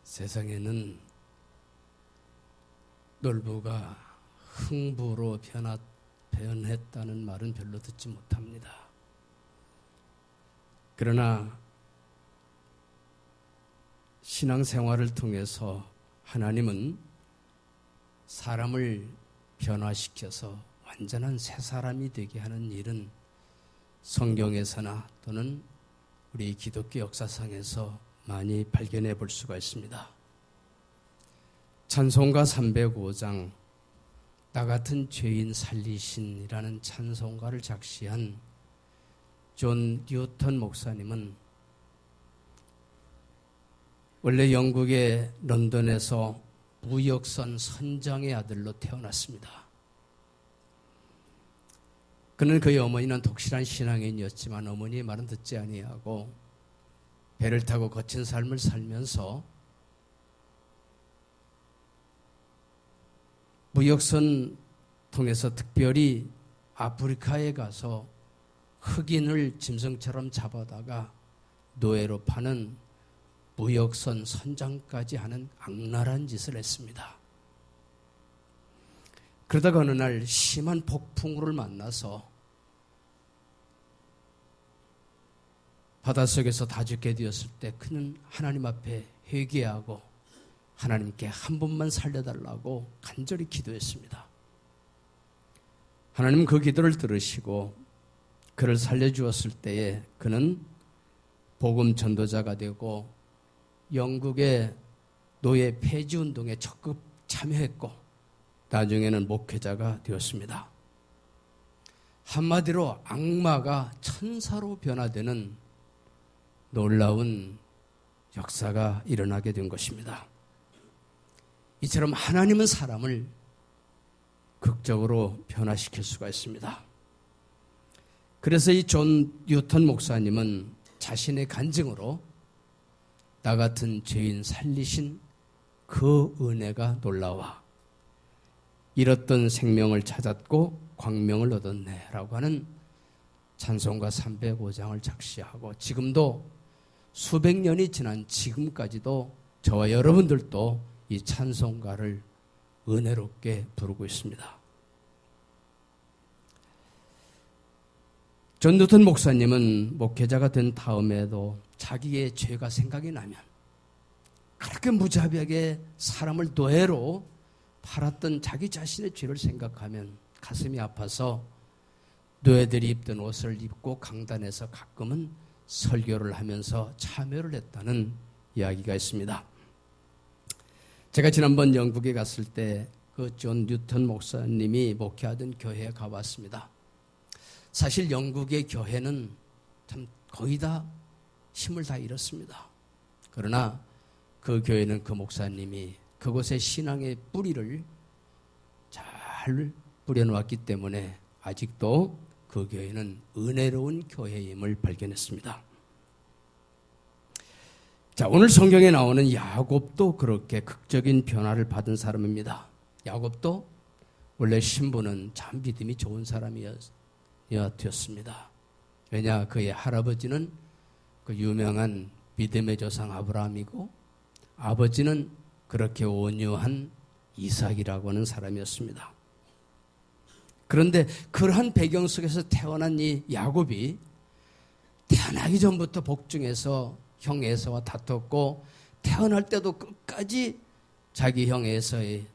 세상에는 놀부가 흥부로 변했다는 말은 별로 듣지 못합니다. 그러나 신앙생활을 통해서 하나님은 사람을 변화시켜서 완전한 새 사람이 되게 하는 일은 성경에서나 또는 우리 기독교 역사상에서 많이 발견해 볼 수가 있습니다. 찬송가 305장 나 같은 죄인 살리신이라는 찬송가를 작시한 존 뉴턴 목사님은 원래 영국의 런던에서 무역선 선장의 아들로 태어났습니다. 그는 그의 어머니는 독실한 신앙인이었지만 어머니의 말은 듣지 아니하고 배를 타고 거친 삶을 살면서 무역선 통해서 특별히 아프리카에 가서 흑인을 짐승처럼 잡아다가 노예로 파는 무역선 선장까지 하는 악랄한 짓을 했습니다. 그러다가 어느 날 심한 폭풍우를 만나서 바닷속에서 다 죽게 되었을 때 그는 하나님 앞에 회개하고 하나님께 한 번만 살려달라고 간절히 기도했습니다. 하나님은 그 기도를 들으시고 그를 살려주었을 때에 그는 복음 전도자가 되고 영국의 노예 폐지 운동에 적극 참여했고 나중에는 목회자가 되었습니다. 한마디로 악마가 천사로 변화되는 놀라운 역사가 일어나게 된 것입니다. 이처럼 하나님은 사람을 극적으로 변화시킬 수가 있습니다. 그래서 이 존 뉴턴 목사님은 자신의 간증으로 나 같은 죄인 살리신 그 은혜가 놀라와 잃었던 생명을 찾았고 광명을 얻었네 라고 하는 찬송가 305장을 작시하고 지금도 수백 년이 지난 지금까지도 저와 여러분들도 이 찬송가를 은혜롭게 부르고 있습니다. 존 뉴턴 목사님은 목회자가 된 다음에도 자기의 죄가 생각이 나면 그렇게 무자비하게 사람을 노예로 팔았던 자기 자신의 죄를 생각하면 가슴이 아파서 노예들이 입던 옷을 입고 강단에서 가끔은 설교를 하면서 참여를 했다는 이야기가 있습니다. 제가 지난번 영국에 갔을 때 그 존 뉴턴 목사님이 목회하던 교회에 가봤습니다. 사실 영국의 교회는 참 거의 다 힘을 다 잃었습니다. 그러나 그 교회는 그 목사님이 그곳의 신앙의 뿌리를 잘 뿌려놓았기 때문에 아직도 그 교회는 은혜로운 교회임을 발견했습니다. 자, 오늘 성경에 나오는 야곱도 그렇게 극적인 변화를 받은 사람입니다. 야곱도 원래 신부는 참 믿음이 좋은 사람이었습니다. 왜냐, 그의 할아버지는 그 유명한 믿음의 조상 아브라함이고 아버지는 그렇게 온유한 이삭이라고 하는 사람이었습니다. 그런데 그러한 배경 속에서 태어난 이 야곱이 태어나기 전부터 복중에서 형 에서와 다퉜고 태어날 때도 끝까지 자기 형 에서의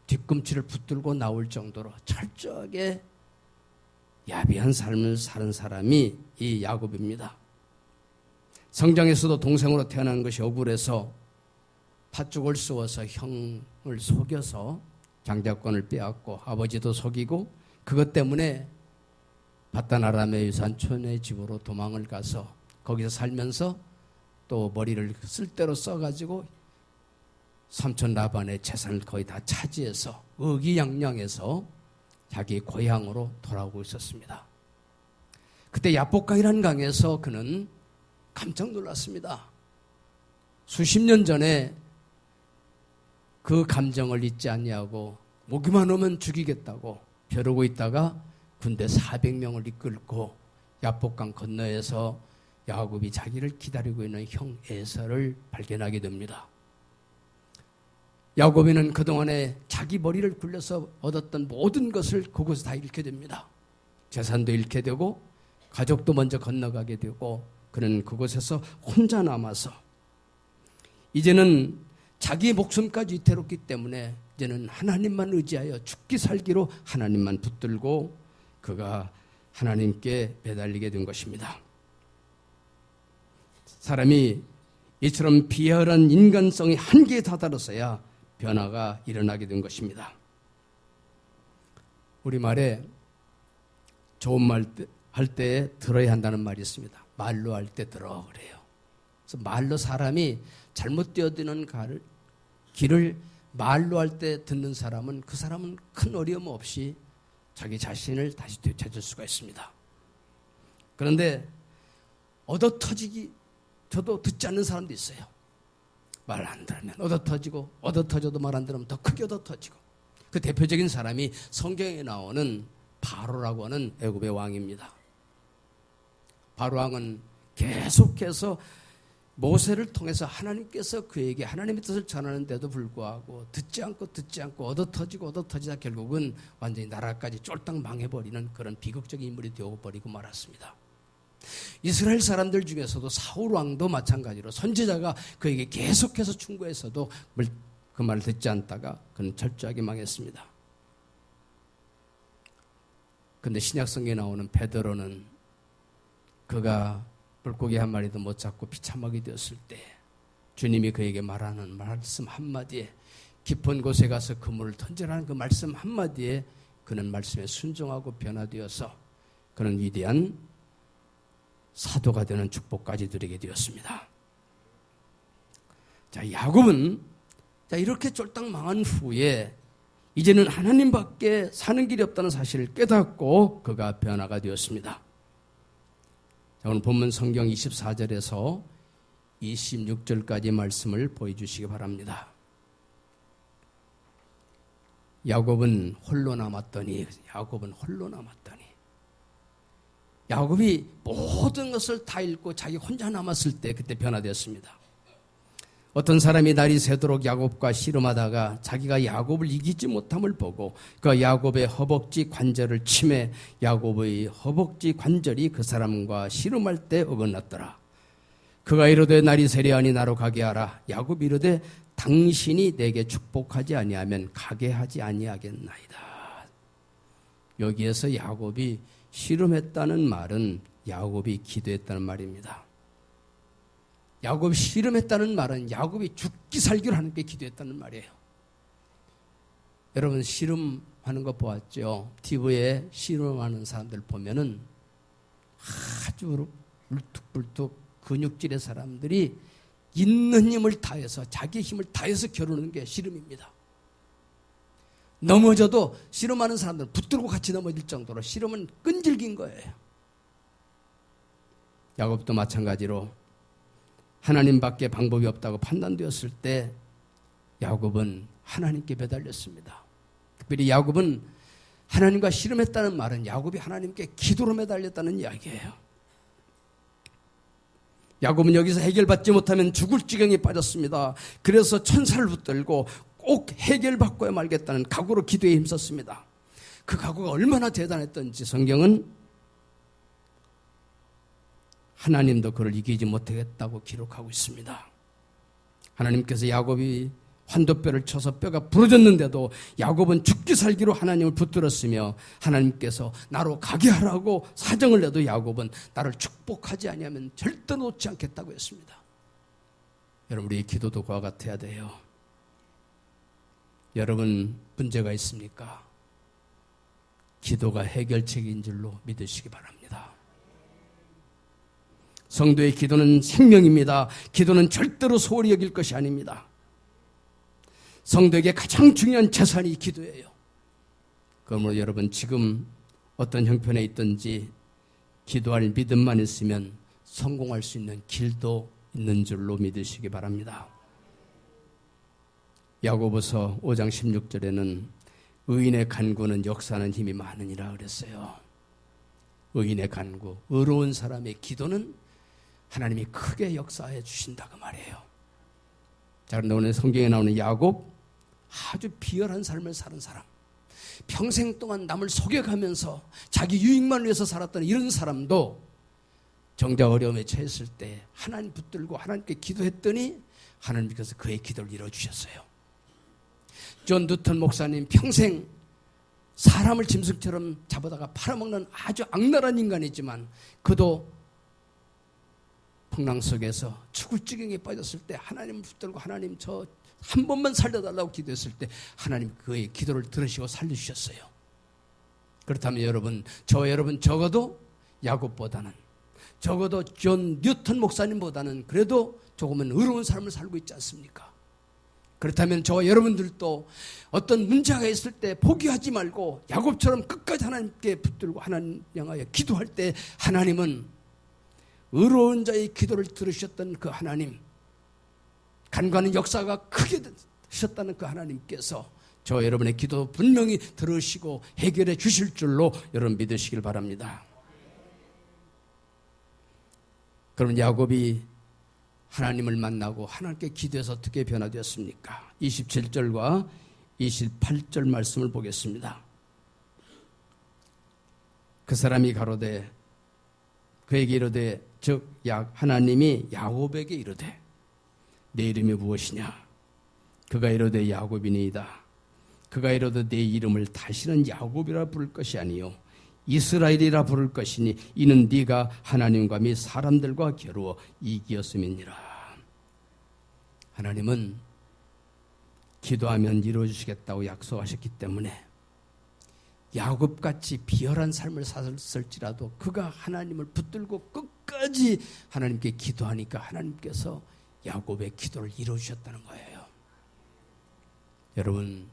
뒤꿈치를 붙들고 나올 정도로 철저하게 야비한 삶을 사는 사람이 이 야곱입니다. 성경에서도 동생으로 태어난 것이 억울해서 팥죽을 쏘아서 형을 속여서 장자권을 빼앗고 아버지도 속이고 그것 때문에 바단 아람의 유산촌의 집으로 도망을 가서 거기서 살면서 또 머리를 쓸대로 써가지고 삼촌 라반의 재산을 거의 다 차지해서 의기양양해서 자기 고향으로 돌아오고 있었습니다. 그때 야복강이라는 강에서 그는 깜짝 놀랐습니다. 수십 년 전에 그 감정을 잊지 않냐고 모기만 오면 죽이겠다고 벼르고 있다가 군대 400명을 이끌고 야복강 건너에서 야곱이 자기를 기다리고 있는 형 에서를 발견하게 됩니다. 야곱이는 그동안에 자기 머리를 굴려서 얻었던 모든 것을 그곳에 다 잃게 됩니다. 재산도 잃게 되고 가족도 먼저 건너가게 되고 그는 그곳에서 혼자 남아서 이제는 자기의 목숨까지 위태롭기 때문에 이제는 하나님만 의지하여 죽기 살기로 하나님만 붙들고 그가 하나님께 매달리게 된 것입니다. 사람이 이처럼 비열한 인간성이 한계에 다다라서야 변화가 일어나게 된 것입니다. 우리말에 좋은 말 할 때 들어야 한다는 말이 있습니다. 말로 할 때 들어 그래요. 그래서 말로 사람이 잘못 뛰어드는 길을 말로 할 때 듣는 사람은 그 사람은 큰 어려움 없이 자기 자신을 다시 되찾을 수가 있습니다. 그런데 얻어터지기 저도 듣지 않는 사람도 있어요. 말 안 들으면 얻어터지고 얻어터져도 말 안 들으면 더 크게 얻어터지고 그 대표적인 사람이 성경에 나오는 바로라고 하는 애굽의 왕입니다. 바로 왕은 계속해서 모세를 통해서 하나님께서 그에게 하나님의 뜻을 전하는데도 불구하고 듣지 않고 얻어터지다 결국은 완전히 나라까지 쫄딱 망해버리는 그런 비극적인 인물이 되어버리고 말았습니다. 이스라엘 사람들 중에서도 사울 왕도 마찬가지로 선지자가 그에게 계속해서 충고했어도 그 말을 듣지 않다가 그는 철저하게 망했습니다. 그런데 신약성경에 나오는 베드로는 그가 물고기 한 마리도 못 잡고 비참하게 되었을 때 주님이 그에게 말하는 말씀 한마디에 깊은 곳에 가서 그물을 던지라는 그 말씀 한마디에 그는 말씀에 순종하고 변화되어서 그는 위대한 사도가 되는 축복까지 누리게 되었습니다. 자, 야곱은 이렇게 쫄딱 망한 후에 이제는 하나님밖에 사는 길이 없다는 사실을 깨닫고 그가 변화가 되었습니다. 자, 오늘 본문 성경 24절에서 26절까지 말씀을 보여주시기 바랍니다. 야곱은 홀로 남았더니 야곱이 모든 것을 다 잃고 자기 혼자 남았을 때 그때 변화되었습니다. 어떤 사람이 날이 새도록 야곱과 씨름하다가 자기가 야곱을 이기지 못함을 보고 그 야곱의 허벅지 관절을 치매 야곱의 허벅지 관절이 그 사람과 씨름할 때 어긋났더라. 그가 이르되 날이 새려하니 나로 가게 하라. 야곱이 이르되 당신이 내게 축복하지 아니하면 가게 하지 아니하겠나이다. 여기에서 야곱이 씨름했다는 말은 야곱이 기도했다는 말입니다. 야곱이 씨름했다는 말은 야곱이 죽기 살기로 하나님께 기도했다는 말이에요. 여러분 씨름하는 거 보았죠? TV에 씨름하는 사람들 보면은 아주 울뚝불뚝 근육질의 사람들이 있는 힘을 다해서 자기의 힘을 다해서 겨루는 게 씨름입니다. 넘어져도 씨름하는 사람들은 붙들고 같이 넘어질 정도로 씨름은 끈질긴 거예요. 야곱도 마찬가지로 하나님밖에 방법이 없다고 판단되었을 때 야곱은 하나님께 매달렸습니다. 특별히 야곱은 하나님과 씨름했다는 말은 야곱이 하나님께 기도로 매달렸다는 이야기예요. 야곱은 여기서 해결받지 못하면 죽을 지경에 빠졌습니다. 그래서 천사를 붙들고 꼭 해결받고야 말겠다는 각오로 기도에 힘썼습니다. 그 각오가 얼마나 대단했던지 성경은 하나님도 그를 이기지 못하겠다고 기록하고 있습니다. 하나님께서 야곱이 환도뼈를 쳐서 뼈가 부러졌는데도 야곱은 죽기 살기로 하나님을 붙들었으며 하나님께서 나로 가게 하라고 사정을 내도 야곱은 나를 축복하지 아니하면 절대 놓지 않겠다고 했습니다. 여러분 우리의 기도도 그와 같아야 돼요. 여러분 문제가 있습니까? 기도가 해결책인 줄로 믿으시기 바랍니다. 성도의 기도는 생명입니다. 기도는 절대로 소홀히 여길 것이 아닙니다. 성도에게 가장 중요한 재산이 기도예요. 그러므로 여러분 지금 어떤 형편에 있든지 기도할 믿음만 있으면 성공할 수 있는 길도 있는 줄로 믿으시기 바랍니다. 야고보서 5장 16절에는 의인의 간구는 역사하는 힘이 많으니라 그랬어요. 의인의 간구, 의로운 사람의 기도는 하나님이 크게 역사해 주신다 그 말이에요. 자, 그런데 오늘 성경에 나오는 야곱, 아주 비열한 삶을 사는 사람, 평생 동안 남을 속여가면서 자기 유익만 위해서 살았던 이런 사람도 정작 어려움에 처했을 때 하나님 붙들고 하나님께 기도했더니 하나님께서 그의 기도를 이뤄주셨어요. 존 뉴턴 목사님 평생 사람을 짐승처럼 잡아다가 팔아먹는 아주 악랄한 인간이지만 그도 풍랑 속에서 죽을 지경에 빠졌을 때 하나님을 붙들고 하나님 저 한 번만 살려달라고 기도했을 때 하나님 그의 기도를 들으시고 살려주셨어요. 그렇다면 여러분, 여러분 적어도 야곱보다는, 적어도 존 뉴턴 목사님보다는 그래도 조금은 의로운 삶을 살고 있지 않습니까? 그렇다면 저와 여러분들도 어떤 문제가 있을 때 포기하지 말고 야곱처럼 끝까지 하나님께 붙들고 하나님 향하여 기도할 때 하나님은 의로운 자의 기도를 들으셨던 그 하나님, 간과하는 역사가 크게 하셨다는 그 하나님께서 저와 여러분의 기도 분명히 들으시고 해결해 주실 줄로 여러분 믿으시길 바랍니다. 그럼 야곱이 하나님을 만나고 하나님께 기도해서 어떻게 변화되었습니까? 27절과 28절 말씀을 보겠습니다. 그 사람이 가로되 그에게 이르되 즉 하나님이 야곱에게 이르되 내 이름이 무엇이냐? 그가 이르되 야곱이니이다. 그가 이르되 내 이름을 다시는 야곱이라 부를 것이 아니요 이스라엘이라 부를 것이니 이는 네가 하나님과 및 사람들과 겨루어 이기었음이니라. 하나님은 기도하면 이루어주시겠다고 약속하셨기 때문에 야곱같이 비열한 삶을 살았을지라도 그가 하나님을 붙들고 끝까지 하나님께 기도하니까 하나님께서 야곱의 기도를 이루어주셨다는 거예요. 여러분,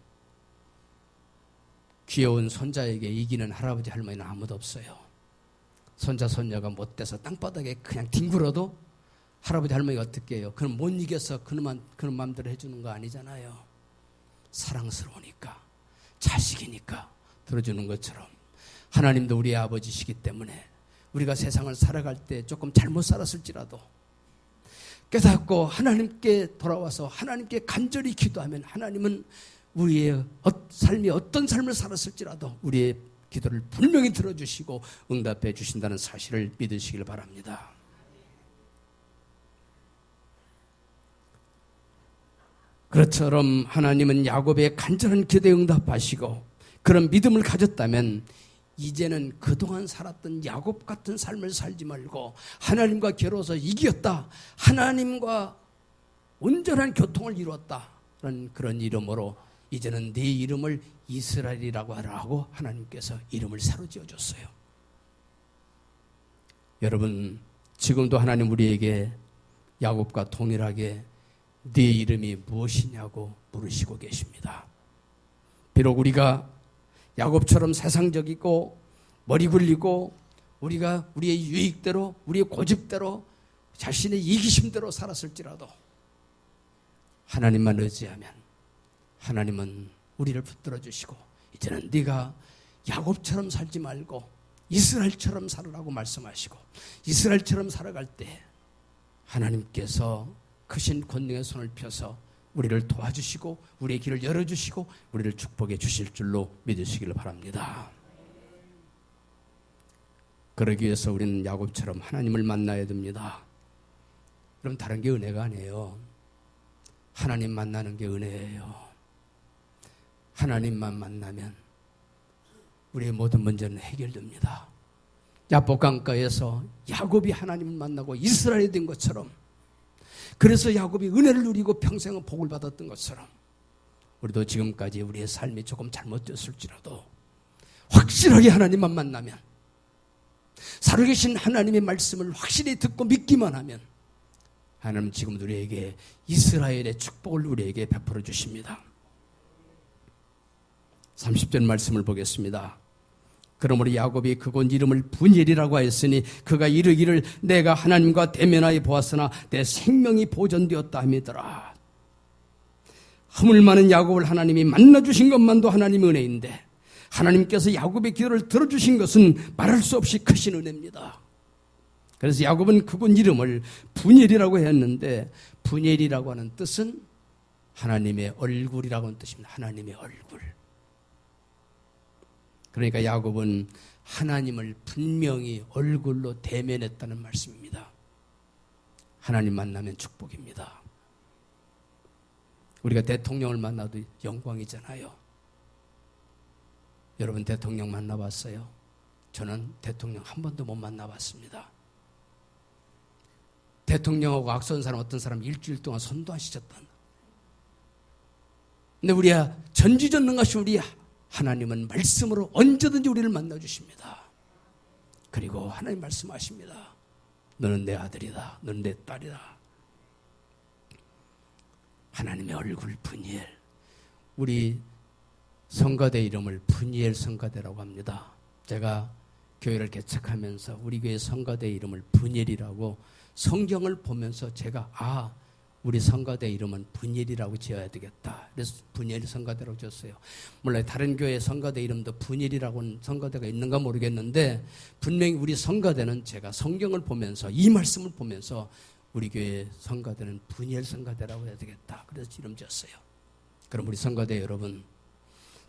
귀여운 손자에게 이기는 할아버지 할머니는 아무도 없어요. 손자 손녀가 못돼서 땅바닥에 그냥 뒹굴어도 할아버지 할머니가 어떻게 해요? 그럼 못 이겨서 그런 마음대로 해주는 거 아니잖아요. 사랑스러우니까, 자식이니까 들어주는 것처럼 하나님도 우리의 아버지시기 때문에 우리가 세상을 살아갈 때 조금 잘못 살았을지라도 깨닫고 하나님께 돌아와서 하나님께 간절히 기도하면 하나님은 우리의 삶이 어떤 삶을 살았을지라도 우리의 기도를 분명히 들어주시고 응답해 주신다는 사실을 믿으시길 바랍니다. 그것처럼 하나님은 야곱의 간절한 기도에 응답하시고 그런 믿음을 가졌다면 이제는 그동안 살았던 야곱 같은 삶을 살지 말고 하나님과 겨루어서 이겼다, 하나님과 온전한 교통을 이루었다라는 그런 이름으로 이제는 네 이름을 이스라엘이라고 하라고 하나님께서 이름을 새로 지어줬어요. 여러분, 지금도 하나님 우리에게 야곱과 동일하게 네 이름이 무엇이냐고 물으시고 계십니다. 비록 우리가 야곱처럼 세상적이고 머리 굴리고 우리가 우리의 유익대로 우리의 고집대로 자신의 이기심대로 살았을지라도 하나님만 의지하면 하나님은 우리를 붙들어 주시고 이제는 네가 야곱처럼 살지 말고 이스라엘처럼 살으라고 말씀하시고 이스라엘처럼 살아갈 때 하나님께서 크신 권능의 손을 펴서 우리를 도와주시고 우리의 길을 열어주시고 우리를 축복해 주실 줄로 믿으시기를 바랍니다. 그러기 위해서 우리는 야곱처럼 하나님을 만나야 됩니다. 그럼 다른 게 은혜가 아니에요. 하나님 만나는 게 은혜예요. 하나님만 만나면 우리의 모든 문제는 해결됩니다. 야복 강가에서 야곱이 하나님을 만나고 이스라엘이 된 것처럼, 그래서 야곱이 은혜를 누리고 평생은 복을 받았던 것처럼 우리도 지금까지 우리의 삶이 조금 잘못됐을지라도 확실하게 하나님만 만나면, 살아계신 하나님의 말씀을 확실히 듣고 믿기만 하면 하나님은 지금 우리에게 이스라엘의 축복을 우리에게 베풀어 주십니다. 30절 말씀을 보겠습니다. 그러므로 야곱이 그곳 이름을 분엘이라고 하였으니 그가 이르기를 내가 하나님과 대면하여 보았으나 내 생명이 보존되었다 함이더라. 허물 많은 야곱을 하나님이 만나주신 것만도 하나님의 은혜인데 하나님께서 야곱의 기도를 들어주신 것은 말할 수 없이 크신 은혜입니다. 그래서 야곱은 그곳 이름을 분엘이라고 했는데, 분엘이라고 하는 뜻은 하나님의 얼굴이라고 하는 뜻입니다. 하나님의 얼굴. 그러니까 야곱은 하나님을 분명히 얼굴로 대면했다는 말씀입니다. 하나님 만나면 축복입니다. 우리가 대통령을 만나도 영광이잖아요. 여러분 대통령 만나봤어요? 저는 대통령 한 번도 못 만나봤습니다. 대통령하고 악수한 사람, 어떤 사람 일주일 동안 손도 안 씻었단. 근데 우리야 전지전능하신 우리 하나님은 말씀으로 언제든지 우리를 만나주십니다. 그리고 하나님 말씀하십니다. 너는 내 아들이다. 너는 내 딸이다. 하나님의 얼굴 분이엘. 우리 성가대 이름을 분이엘 성가대라고 합니다. 제가 교회를 개척하면서 우리 교회 성가대 이름을 분이엘이라고 성경을 보면서 제가 우리 성가대 이름은 분이엘이라고 지어야 되겠다. 그래서 분이엘 성가대라고 지었어요. 몰라요. 다른 교회 성가대 이름도 분이엘이라고 하는 성가대가 있는가 모르겠는데 분명히 우리 성가대는 제가 성경을 보면서 이 말씀을 보면서 우리 교회 성가대는 분이엘 성가대라고 해야 되겠다. 그래서 이름 지었어요. 그럼 우리 성가대 여러분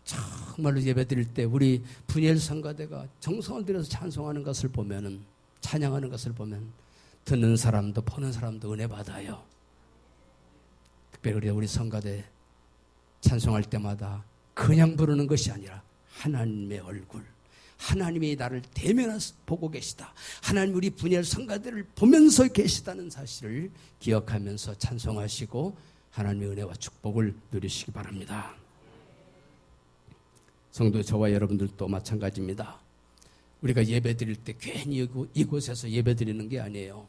정말로 예배 드릴 때 우리 분이엘 성가대가 정성을 들여서 찬송하는 것을 보면은 찬양하는 것을 보면 듣는 사람도 보는 사람도 은혜 받아요. 특별히 우리 성가대 찬송할 때마다 그냥 부르는 것이 아니라 하나님의 얼굴, 하나님이 나를 대면해서 보고 계시다. 하나님 우리 분이엘 성가대를 보면서 계시다는 사실을 기억하면서 찬송하시고 하나님의 은혜와 축복을 누리시기 바랍니다. 성도 저와 여러분들도 마찬가지입니다. 우리가 예배 드릴 때 괜히 이곳에서 예배 드리는 게 아니에요.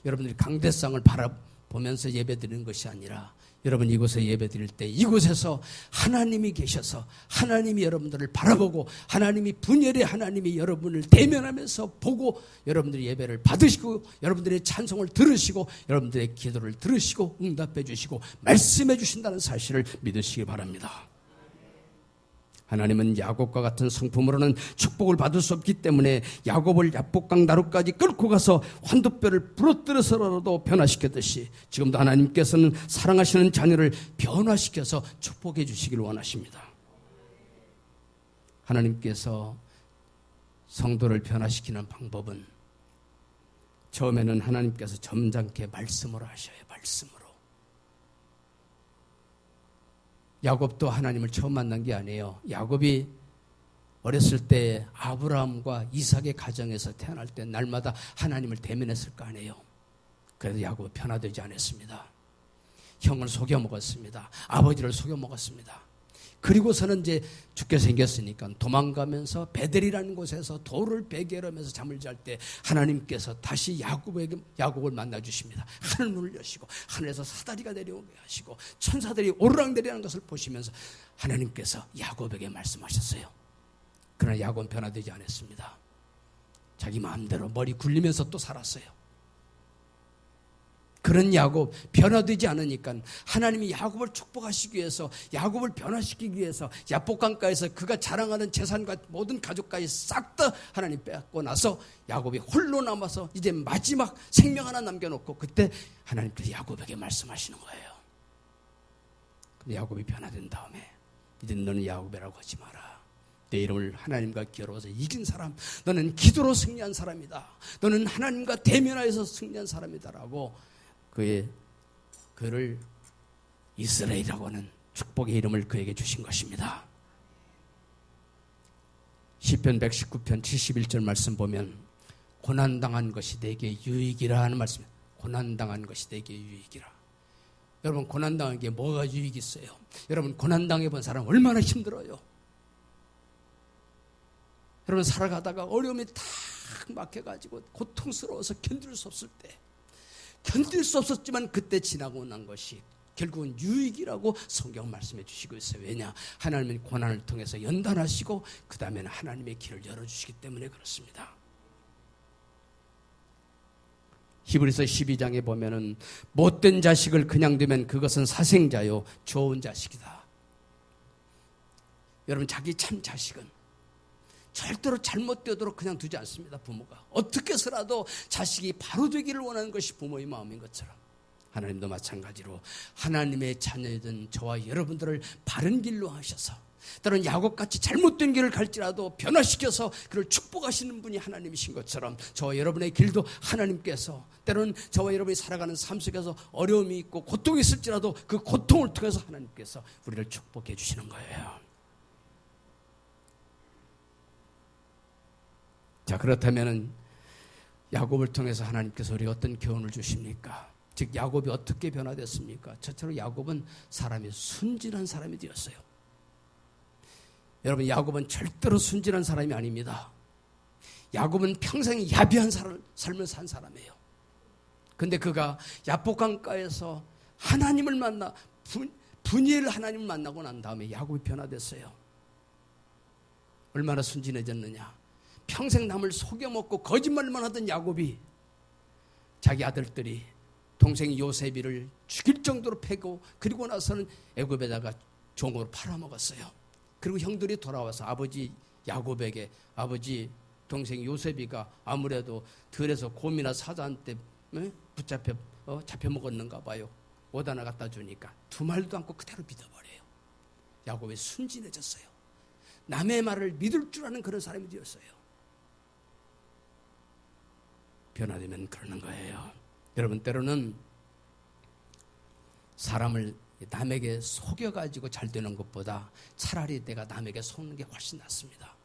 여러분들이 강대상을 바라보면서 예배 드리는 것이 아니라 여러분 이곳에 예배 드릴 때 이곳에서 하나님이 계셔서 하나님이 여러분들을 바라보고 하나님이 분열의 하나님이 여러분을 대면하면서 보고 여러분들이 예배를 받으시고 여러분들의 찬송을 들으시고 여러분들의 기도를 들으시고 응답해 주시고 말씀해 주신다는 사실을 믿으시기 바랍니다. 하나님은 야곱과 같은 성품으로는 축복을 받을 수 없기 때문에 야곱을 야복강 나루까지 끌고 가서 환도뼈를 부러뜨려서라도 변화시켰듯이 지금도 하나님께서는 사랑하시는 자녀를 변화시켜서 축복해 주시기를 원하십니다. 하나님께서 성도를 변화시키는 방법은 처음에는 하나님께서 점잖게 말씀으로 하셔요. 말씀으로. 야곱도 하나님을 처음 만난 게 아니에요. 야곱이 어렸을 때 아브라함과 이삭의 가정에서 태어날 때 날마다 하나님을 대면했을 거 아니에요. 그래도 야곱은 변화되지 않았습니다. 형을 속여 먹었습니다. 아버지를 속여 먹었습니다. 그리고서는 이제 죽게 생겼으니까 도망가면서 베델이라는 곳에서 돌을 베개하면서 잠을 잘 때 하나님께서 다시 야곱을 만나 주십니다. 하늘문을 여시고 하늘에서 사다리가 내려오게 하시고 천사들이 오르락내리하는 것을 보시면서 하나님께서 야곱에게 말씀하셨어요. 그러나 야곱은 변화되지 않았습니다. 자기 마음대로 머리 굴리면서 또 살았어요. 그런 야곱 변화되지 않으니까 하나님이 야곱을 축복하시기 위해서 야곱을 변화시키기 위해서 야복강가에서 그가 자랑하는 재산과 모든 가족까지 싹 다 하나님 빼앗고 나서 야곱이 홀로 남아서 이제 마지막 생명 하나 남겨놓고 그때 하나님께서 야곱에게 말씀하시는 거예요. 근데 야곱이 변화된 다음에 이제 너는 야곱이라고 하지 마라. 내 이름을 하나님과 기어로워서 이긴 사람, 너는 기도로 승리한 사람이다. 너는 하나님과 대면하여서 승리한 사람이다라고 그를 이스라엘이라고 하는 축복의 이름을 그에게 주신 것입니다. 시편 119편 71절 말씀 보면 고난당한 것이 내게 유익이라 하는 말씀입니다. 고난당한 것이 내게 유익이라. 여러분 고난당한 게 뭐가 유익이 있어요? 여러분 고난당해 본 사람 얼마나 힘들어요? 여러분 살아가다가 어려움이 탁 막혀가지고 고통스러워서 견딜 수 없을 때 견딜 수 없었지만 그때 지나고 난 것이 결국은 유익이라고 성경 말씀해 주시고 있어요. 왜냐? 하나님은 고난을 통해서 연단하시고 그 다음에는 하나님의 길을 열어주시기 때문에 그렇습니다. 히브리서 12장에 보면은 못된 자식을 그냥 두면 그것은 사생자요 좋은 자식이다. 여러분 자기 참 자식은 절대로 잘못되도록 그냥 두지 않습니다. 부모가 어떻게 해서라도 자식이 바로 되기를 원하는 것이 부모의 마음인 것처럼 하나님도 마찬가지로 하나님의 자녀이던 저와 여러분들을 바른 길로 하셔서 때로는 야곱같이 잘못된 길을 갈지라도 변화시켜서 그를 축복하시는 분이 하나님이신 것처럼 저와 여러분의 길도 하나님께서 때로는 저와 여러분이 살아가는 삶 속에서 어려움이 있고 고통이 있을지라도 그 고통을 통해서 하나님께서 우리를 축복해 주시는 거예요. 자, 그렇다면 야곱을 통해서 하나님께서 우리가 어떤 교훈을 주십니까? 즉 야곱이 어떻게 변화됐습니까? 첫째로 야곱은 사람이 순진한 사람이 되었어요. 여러분, 야곱은 절대로 순진한 사람이 아닙니다. 야곱은 평생 야비한 삶을 산 사람이에요. 근데 그가 야복강가에서 하나님을 만나 분이엘 하나님을 만나고 난 다음에 야곱이 변화됐어요. 얼마나 순진해졌느냐. 평생 남을 속여먹고 거짓말만 하던 야곱이 자기 아들들이 동생 요셉이를 죽일 정도로 패고 그리고 나서는 애굽에다가 종으로 팔아먹었어요. 그리고 형들이 돌아와서 아버지 야곱에게 아버지 동생 요셉이가 아무래도 들에서 곰이나 사자한테 잡혀 먹었는가 봐요. 옷 하나 갖다 주니까 두 말도 않고 그대로 믿어버려요. 야곱이 순진해졌어요. 남의 말을 믿을 줄 아는 그런 사람이 되었어요. 변화되면 그러는 거예요. 여러분, 때로는 사람을 남에게 속여가지고 잘 되는 것보다 차라리 내가 남에게 속는 게 훨씬 낫습니다.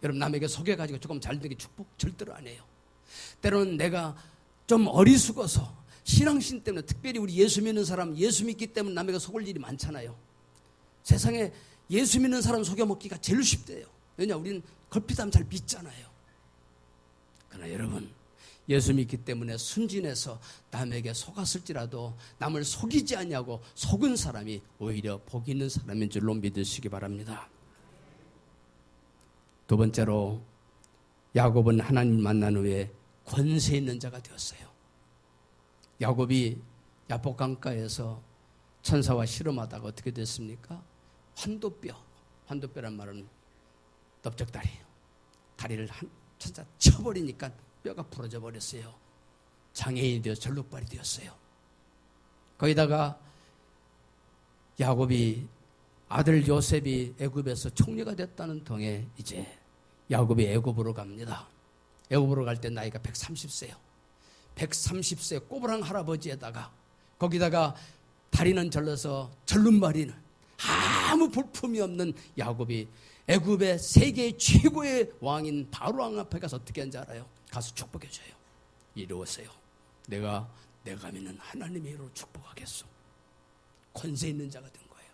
여러분, 남에게 속여가지고 조금 잘 되는 게 축복 절대로 안 해요. 때로는 내가 좀 어리숙어서 신앙심 때문에, 특별히 우리 예수 믿는 사람, 예수 믿기 때문에 남에게 속을 일이 많잖아요. 세상에 예수 믿는 사람 속여먹기가 제일 쉽대요. 왜냐, 우리는 걸핏하면 잘 믿잖아요. 그러나 여러분, 예수 믿기 때문에 순진해서 남에게 속았을지라도 남을 속이지 않냐고 속은 사람이 오히려 복 있는 사람인 줄로 믿으시기 바랍니다. 두 번째로 야곱은 하나님 만난 후에 권세 있는 자가 되었어요. 야곱이 야복강가에서 천사와 씨름하다가 어떻게 됐습니까? 환도뼈란 말은 넓적다리예요. 다리를 천사 쳐버리니까 뼈가 부러져 버렸어요. 장애인이 되어 절룩발이 되었어요. 거기다가 야곱이 아들 요셉이 애굽에서 총리가 됐다는 통에 이제 야곱이 애굽으로 갑니다. 애굽으로 갈 때 나이가 130세요. 130세 꼬부랑 할아버지에다가 거기다가 다리는 절러서 절름발이는 아무 볼품이 없는 야곱이 애굽의 세계 최고의 왕인 바로 왕 앞에 가서 어떻게 한지 알아요? 가서 축복해줘요. 이리 오세요. 내가 믿는 하나님의 이름으로 축복하겠소. 권세 있는 자가 된 거예요.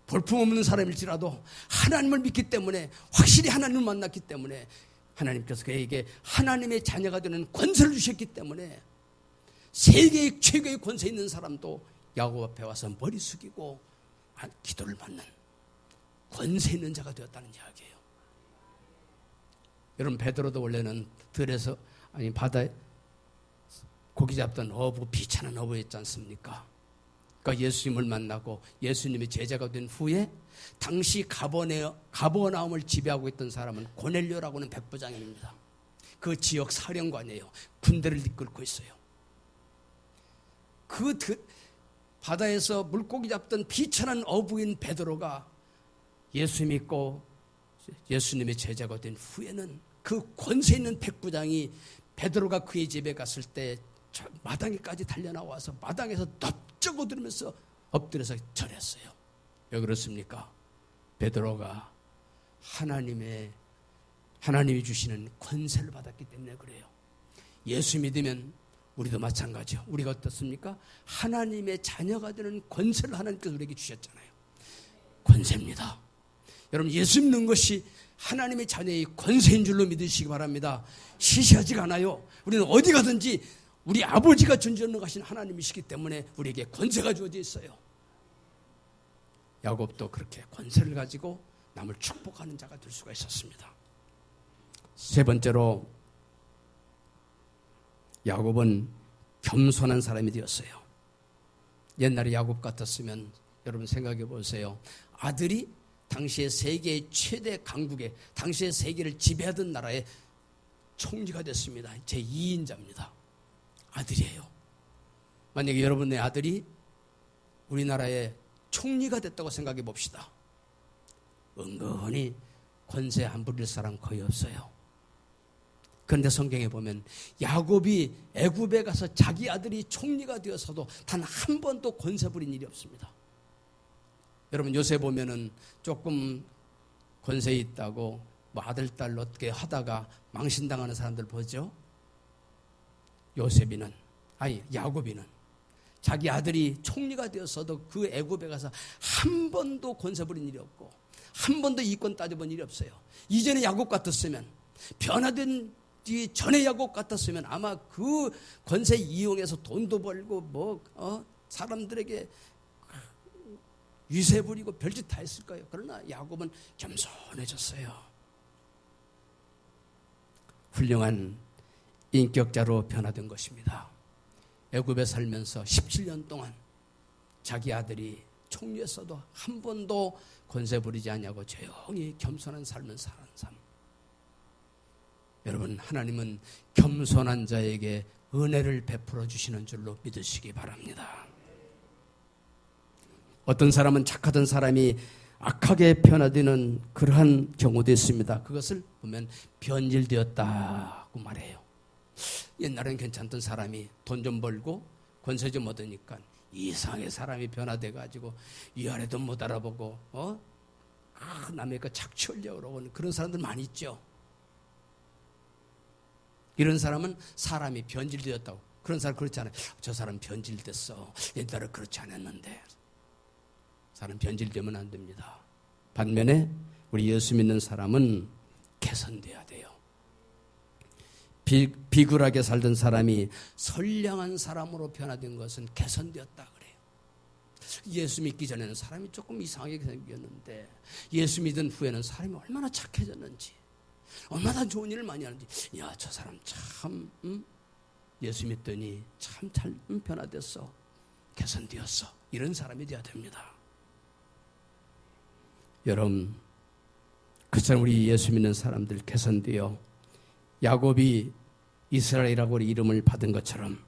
볼품없는 사람일지라도 하나님을 믿기 때문에, 확실히 하나님을 만났기 때문에 하나님께서 그에게 하나님의 자녀가 되는 권세를 주셨기 때문에 세계의 최고의 권세 있는 사람도 야곱 앞에 와서 머리 숙이고 기도를 받는 권세 있는 자가 되었다는 이야기예요. 여러분, 베드로도 원래는 들에서 바다에 고기 잡던 어부, 비천한 어부였지 않습니까? 그러니까 예수님을 만나고 예수님의 제자가 된 후에 당시 가버나움을 지배하고 있던 사람은 고넬료라고 하는 백부장입니다. 그 지역 사령관이에요. 군대를 이끌고 있어요. 바다에서 물고기 잡던 비천한 어부인 베드로가 예수 믿고 예수님의 제자가 된 후에는 그 권세 있는 백부장이 베드로가 그의 집에 갔을 때 마당에까지 달려나와서 마당에서 넙적 얻으면서 엎드려서 절했어요. 왜 그렇습니까? 베드로가 하나님이 주시는 권세를 받았기 때문에 그래요. 예수 믿으면 우리도 마찬가지요. 우리가 어떻습니까? 하나님의 자녀가 되는 권세를 하나님께서 우리에게 주셨잖아요. 권세입니다. 여러분, 예수 믿는 것이 하나님의 자녀의 권세인 줄로 믿으시기 바랍니다. 시시하지가 않아요. 우리는 어디 가든지 우리 아버지가 전지전능하신 하나님이시기 때문에 우리에게 권세가 주어져 있어요. 야곱도 그렇게 권세를 가지고 남을 축복하는 자가 될 수가 있었습니다. 세 번째로 야곱은 겸손한 사람이 되었어요. 옛날에 야곱 같았으면 여러분 생각해 보세요. 아들이 당시의 세계의 최대 강국에 당시의 세계를 지배하던 나라의 총리가 됐습니다. 제2인자입니다. 아들이에요. 만약에 여러분의 아들이 우리나라의 총리가 됐다고 생각해 봅시다. 은근히 권세 안 부릴 사람 거의 없어요. 그런데 성경에 보면 야곱이 애굽에 가서 자기 아들이 총리가 되어서도 단 한 번도 권세 부린 일이 없습니다. 여러분 요새 보면은 조금 권세 있다고 뭐 아들 딸 얻게 하다가 망신당하는 사람들 보죠. 야곱이는 자기 아들이 총리가 되어서도 그 애굽에 가서 한 번도 권세 부린 일이 없고 한 번도 이권 따져본 일이 없어요. 이전에 야곱 같았으면 변화된 뒤 전에 야곱 같았으면 아마 그 권세 이용해서 돈도 벌고 사람들에게 유세 부리고 별짓 다 했을 거예요. 그러나 야곱은 겸손해졌어요. 훌륭한 인격자로 변화된 것입니다. 애굽에 살면서 17년 동안 자기 아들이 총리였어도 한 번도 권세 부리지 않냐고 조용히 겸손한 삶을 사는 삶. 여러분, 하나님은 겸손한 자에게 은혜를 베풀어 주시는 줄로 믿으시기 바랍니다. 어떤 사람은 착하던 사람이 악하게 변화되는 그러한 경우도 있습니다. 그것을 보면 변질되었다고 말해요. 옛날엔 괜찮던 사람이 돈 좀 벌고 권세 좀 얻으니까 이상하게 사람이 변화돼가지고 위아래도 못 알아보고 남의 거 착취하려고 그러고 그런 사람들 많이 있죠. 이런 사람은 사람이 변질되었다고. 그런 사람 그렇지 않아요. 저 사람 변질됐어. 옛날에 그렇지 않았는데. 사람 변질되면 안 됩니다. 반면에 우리 예수 믿는 사람은 개선돼야 돼요. 비굴하게 살던 사람이 선량한 사람으로 변화된 것은 개선되었다 그래요. 예수 믿기 전에는 사람이 조금 이상하게 생겼는데 예수 믿은 후에는 사람이 얼마나 착해졌는지 얼마나 좋은 일을 많이 하는지 저 사람 참 예수 믿더니 참 잘 변화됐어. 개선되었어. 이런 사람이 되어야 됩니다. 여러분, 그처럼 우리 예수 믿는 사람들 개선되어 야곱이 이스라엘이라고 이름을 받은 것처럼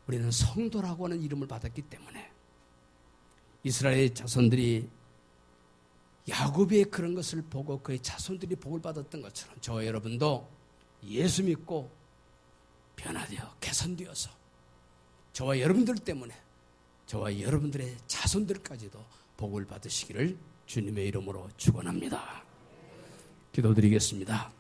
우리는 성도라고 하는 이름을 받았기 때문에 이스라엘 자손들이 야곱의 그런 것을 보고 그의 자손들이 복을 받았던 것처럼 저와 여러분도 예수 믿고 변화되어 개선되어서 저와 여러분들 때문에 저와 여러분들의 자손들까지도 복을 받으시기를 주님의 이름으로 축원합니다. 기도드리겠습니다.